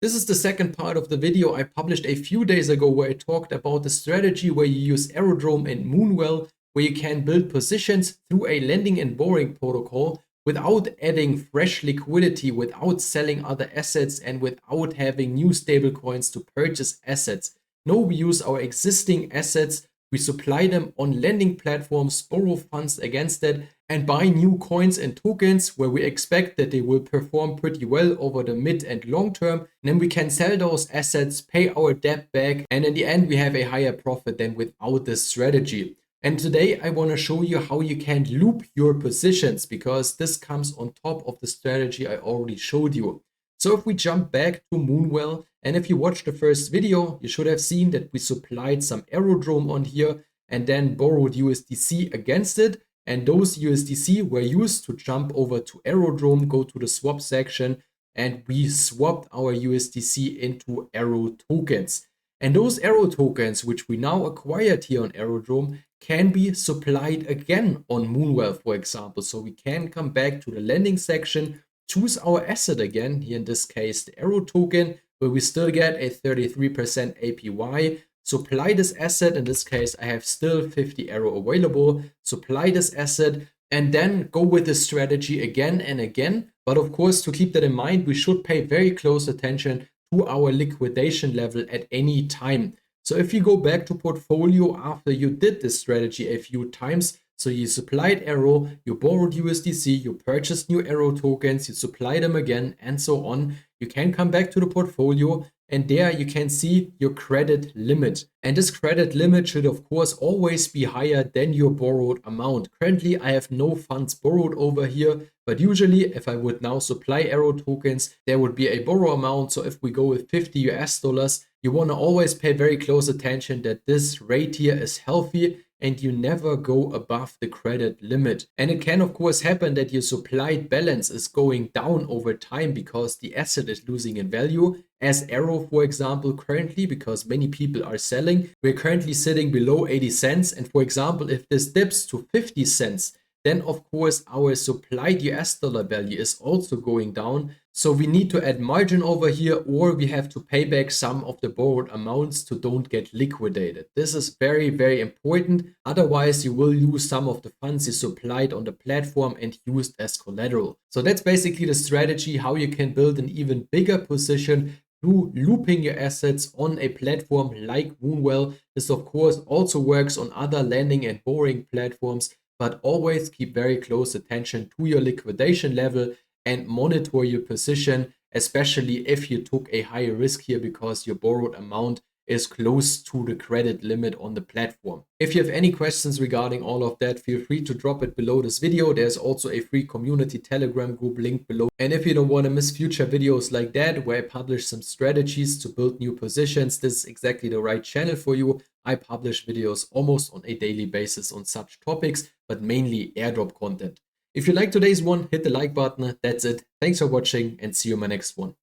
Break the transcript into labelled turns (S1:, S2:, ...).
S1: This is the second part of the video I published a few days ago where I talked about the strategy where you use Aerodrome and Moonwell, where you can build positions through a lending and borrowing protocol without adding fresh liquidity, without selling other assets, and without having new stablecoins to purchase assets. No, we use our existing assets, we supply them on lending platforms, borrow funds against that, and buy new coins and tokens where we expect that they will perform pretty well over the mid and long term. And then we can sell those assets, pay our debt back, and in the end we have a higher profit than without this strategy. And today I want to show you how you can loop your positions, because this comes on top of the strategy I already showed you. So if we jump back to Moonwell, and if you watched the first video, you should have seen that we supplied some Aerodrome on here and then borrowed USDC against it. And those USDC were used to jump over to Aerodrome, go to the swap section, and we swapped our USDC into Aero tokens. And those Aero tokens, which we now acquired here on Aerodrome, can be supplied again on Moonwell, for example. So we can come back to the lending section, choose our asset again, here in this case the Aero token, where we still get a 33% APY. Supply this asset, in this case I have still 50 Aero available, supply this asset, and then go with this strategy again and again. But of course, to keep that in mind, we should pay very close attention to our liquidation level at any time. So if you go back to portfolio after you did this strategy a few times, so you supplied Aero, you borrowed USDC, you purchased new Aero tokens, you supply them again, and so on, you can come back to the portfolio, and there you can see your credit limit. And this credit limit should of course always be higher than your borrowed amount. Currently I have no funds borrowed over here, but usually if I would now supply Aero tokens, there would be a borrow amount. So if we go with 50 US dollars, you want to always pay very close attention that this rate here is healthy and you never go above the credit limit. And it can of course happen that your supplied balance is going down over time because the asset is losing in value, as Aero for example currently, because many people are selling. We're currently sitting below 80 cents, and for example if this dips to 50 cents, then of course our supplied US dollar value is also going down. So we need to add margin over here, or we have to pay back some of the borrowed amounts to don't get liquidated. This is very, very important. Otherwise you will lose some of the funds you supplied on the platform and used as collateral. So that's basically the strategy, how you can build an even bigger position through looping your assets on a platform like Moonwell. This of course also works on other lending and borrowing platforms, but always keep very close attention to your liquidation level and monitor your position, especially if you took a higher risk here because your borrowed amount is close to the credit limit on the platform. If you have any questions regarding all of that, feel free to drop it below this video. There's also a free community Telegram group linked below. And if you don't want to miss future videos like that, where I publish some strategies to build new positions, this is exactly the right channel for you. I publish videos almost on a daily basis on such topics, but mainly airdrop content. If you like today's one, hit the like button. That's it. Thanks for watching and see you in my next one.